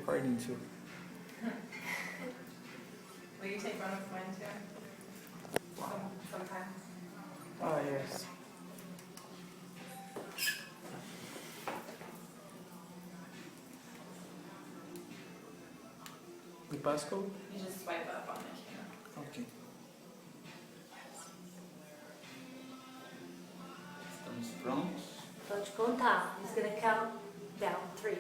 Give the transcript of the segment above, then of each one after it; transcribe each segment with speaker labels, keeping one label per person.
Speaker 1: recording too.
Speaker 2: Will you take one of mine too? Sometime.
Speaker 1: Ah, yes. The passcode?
Speaker 2: You just swipe up on the camera.
Speaker 1: Ok. Estamos prontos?
Speaker 3: Pode contar. He's going to count down 3.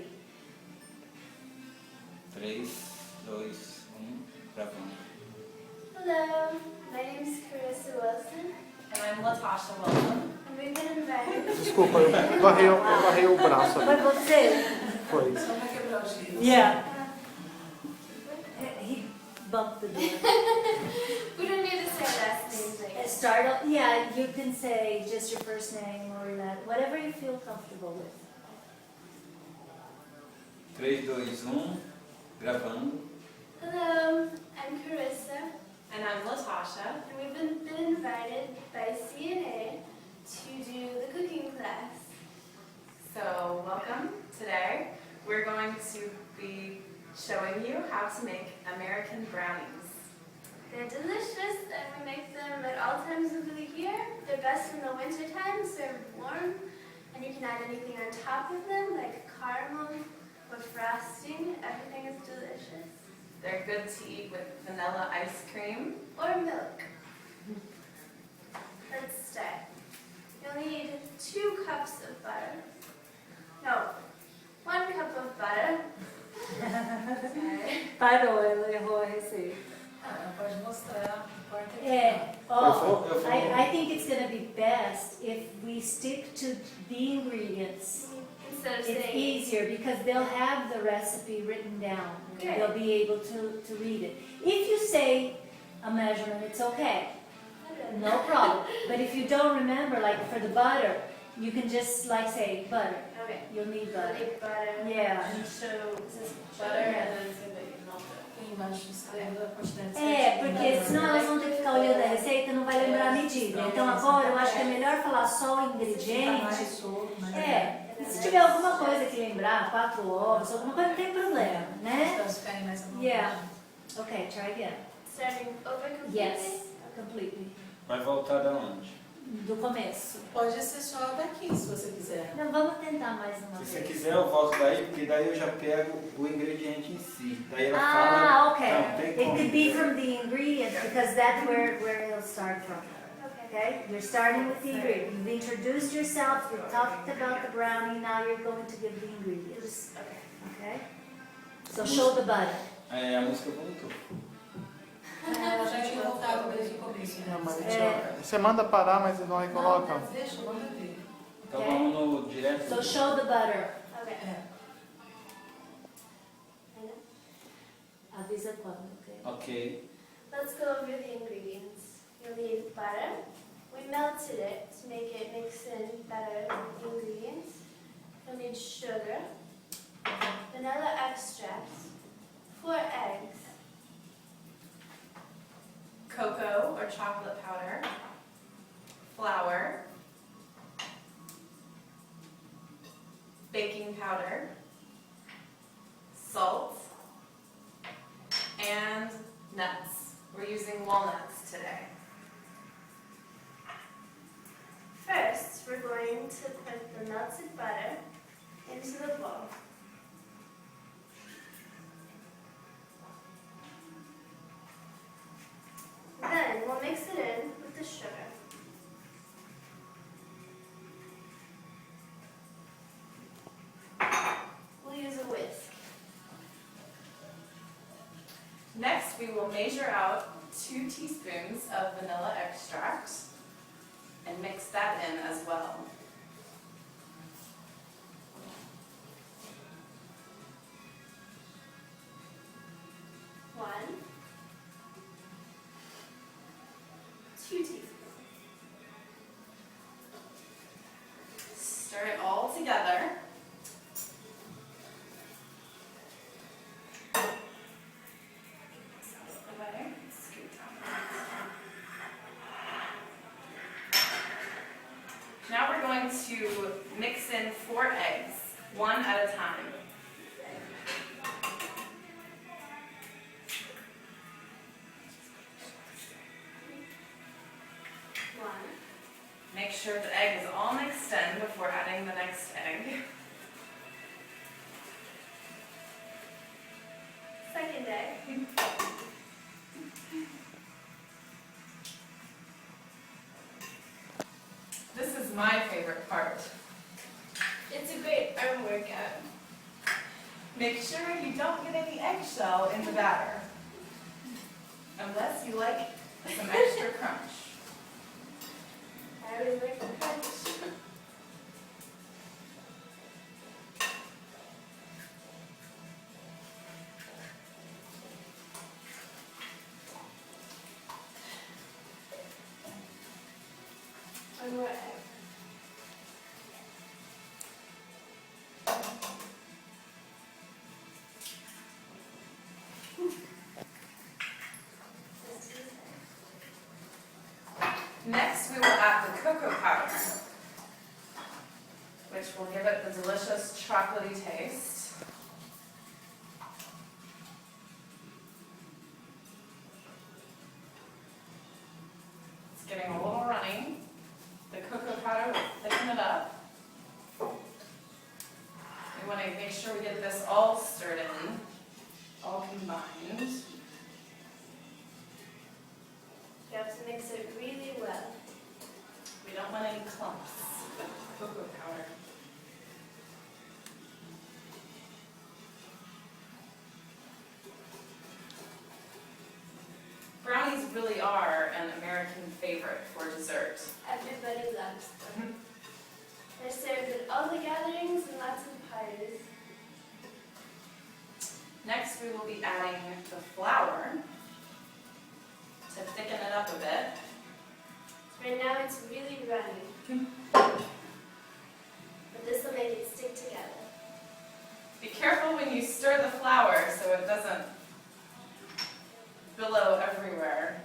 Speaker 1: 3, 2, 1, gravando.
Speaker 4: Hello, my name is Carissa Wilson,
Speaker 2: And I'm Latasha Wilson.
Speaker 4: and we've been invited.
Speaker 1: Desculpa, eu varrei o braço.
Speaker 3: Foi você?
Speaker 1: Foi.
Speaker 3: Yeah. He bumped the door.
Speaker 4: We don't need to say last names, I guess.
Speaker 3: Start. Yeah, you can say just your first name or that, whatever you feel comfortable with.
Speaker 1: 3, 2, 1, gravando.
Speaker 4: Hello, I'm Carissa,
Speaker 2: And I'm Latasha.
Speaker 4: and we've been invited by CNA to do the cooking class.
Speaker 2: So welcome. Today we're going to be showing you how to make American brownies.
Speaker 4: They're delicious, and we make them at all times of the year. They're best in the winter time, served warm, and you can add anything on top of them, like caramel or frosting. Everything is delicious.
Speaker 2: They're good to eat with vanilla ice cream.
Speaker 4: Or milk. Let's start. You'll need 2 cups of butter. No, 1 cup of butter. Sorry.
Speaker 3: Parou, ela errou a receita.
Speaker 5: Pode mostrar.
Speaker 3: Yeah.
Speaker 1: Eu
Speaker 3: Oh,
Speaker 1: vou-
Speaker 3: I think it's going to be best if we stick to the ingredients.
Speaker 4: Instead of
Speaker 3: It's
Speaker 4: saying,
Speaker 3: easier because they'll have the recipe written down.
Speaker 4: Okay.
Speaker 3: They'll be able to read it. If you say a measurement, it's okay. No problem. But if you don't remember, like for the butter, you can just like say butter.
Speaker 4: Okay.
Speaker 3: You'll need
Speaker 4: You'll
Speaker 3: butter.
Speaker 4: need butter.
Speaker 3: Yeah.
Speaker 2: So butter and then
Speaker 5: Aqui embaixo escreva a quantidade de
Speaker 3: É, porque senão elas vão ter que ficar olhando a receita e não vai lembrar a medida. Então agora eu acho que é melhor falar só o ingrediente. É, e se tiver alguma coisa que lembrar, 4 ovos, alguma coisa, não tem problema, né?
Speaker 5: Para ficarem mais à vontade.
Speaker 3: Yeah. Okay, try again.
Speaker 4: Starting over completely?
Speaker 3: Yes, completely.
Speaker 1: Vai voltar da onde?
Speaker 3: Do começo.
Speaker 5: Pode ser só daqui, se você quiser.
Speaker 3: Não, vamos tentar mais uma
Speaker 1: Se você
Speaker 3: vez.
Speaker 1: quiser, eu volto daí, porque daí eu já pego o ingrediente em si. Daí ela
Speaker 3: Ah,
Speaker 1: fala.
Speaker 3: okay.
Speaker 1: Não, tem
Speaker 3: It
Speaker 1: como.
Speaker 3: could be from the ingredients because that's where it'll start from.
Speaker 4: Okay.
Speaker 3: Okay? You're starting with the ingredients. You've introduced yourself, you talked about the brownie, now you're going to give the ingredients. Okay? So show the butter.
Speaker 1: É, a música voltou.
Speaker 5: Ela já tinha voltado desde o começo.
Speaker 1: Não, mas
Speaker 3: É.
Speaker 1: você manda parar, mas não aí coloca.
Speaker 5: Não, deixa, manda ver.
Speaker 1: Então
Speaker 3: Ok.
Speaker 1: vamos no direto.
Speaker 3: So show the butter.
Speaker 4: Okay.
Speaker 5: É.
Speaker 3: Avisa quando, okay?
Speaker 1: Ok.
Speaker 4: Let's go over the ingredients. You'll need butter. We melted it to make it mix in better with the ingredients. You'll need sugar, vanilla extract, 4 eggs,
Speaker 2: cocoa or chocolate powder, flour, baking powder, salt, and nuts. We're using walnuts today.
Speaker 4: First, we're going to put the melted butter into the bowl. Then we'll mix it in with the sugar. We'll use a whisk.
Speaker 2: Next, we will measure out 2 teaspoons of vanilla extract and mix that in as well.
Speaker 4: One, 2 teaspoons.
Speaker 2: Stir it all together. The butter, scoop down. Now we're going to mix in 4 eggs, one at a time. sure the egg is all mixed in before adding the next egg.
Speaker 4: Second egg.
Speaker 2: This is my favorite part.
Speaker 4: It's a great arm workout.
Speaker 2: Make sure you don't get any eggshell in the batter, unless you like some extra crunch.
Speaker 4: I always like the crunch. One more egg.
Speaker 2: Next, we will add the cocoa powder, which will give it the delicious chocolatey taste. It's getting a little runny. The cocoa powder will thicken it up. We want to make sure we get this all stirred in, all combined.
Speaker 4: You have to mix it really well.
Speaker 2: We don't want any clumps of cocoa powder. Brownies really are an American favorite for dessert.
Speaker 4: Everybody loves them. They're served at all the gatherings and lots of parties.
Speaker 2: Next, we will be adding the flour to thicken it up a bit.
Speaker 4: Right now it's really runny. But this will make it stick together.
Speaker 2: Be careful when you stir the flour so it doesn't billow everywhere.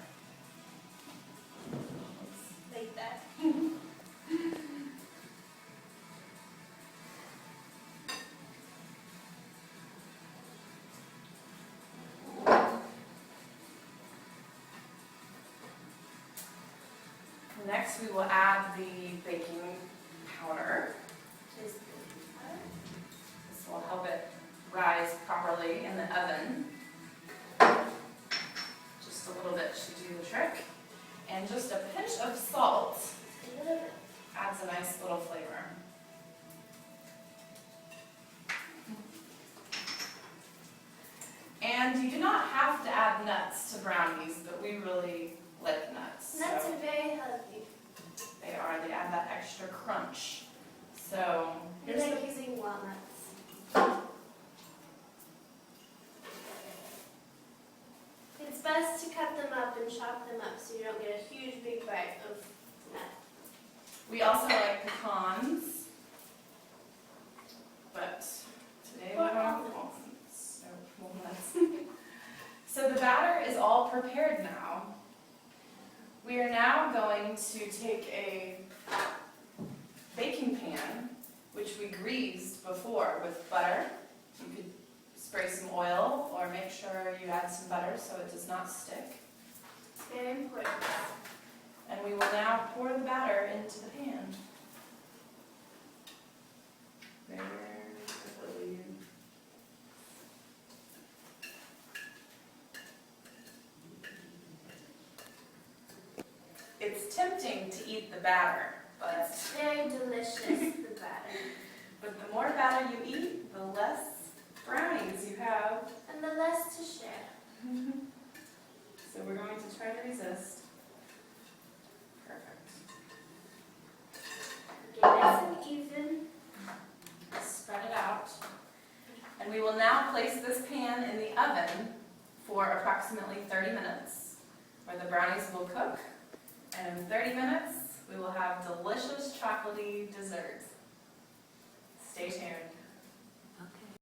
Speaker 4: Like that.
Speaker 2: Next, we will add the baking powder.
Speaker 4: Just
Speaker 2: This will help it rise properly in the oven. Just a little bit should do the trick. And just a pinch of salt
Speaker 4: a little bit.
Speaker 2: adds a nice little flavor. And you do not have to add nuts to brownies, but we really like nuts.
Speaker 4: Nuts
Speaker 2: so
Speaker 4: are very healthy.
Speaker 2: they add that extra crunch. So
Speaker 4: We
Speaker 2: here's
Speaker 4: like
Speaker 2: the
Speaker 4: using walnuts. It's best to cut them up and chop them up so you don't get a huge big bite of nut.
Speaker 2: We also like pecans, but today we
Speaker 4: Or
Speaker 2: have
Speaker 4: walnuts.
Speaker 2: walnuts. So, walnuts. So the batter is all prepared now. We are now going to take a baking pan, which we greased before with butter. You could spray some oil or make sure you add some butter so it does not stick.
Speaker 4: It's very important.
Speaker 2: And we will now pour the batter into the pan. Very quickly. It's tempting to eat the batter, but
Speaker 4: It's very delicious, the batter.
Speaker 2: the more batter you eat, the less brownies you have.
Speaker 4: And the less to share.
Speaker 2: So we're going to try to resist. Perfect.
Speaker 4: Get nice and even.
Speaker 2: Spread it out. And we will now place this pan in the oven for approximately 30 minutes, where the brownies will cook. And in 30 minutes, we will have delicious chocolatey desserts. Stay tuned.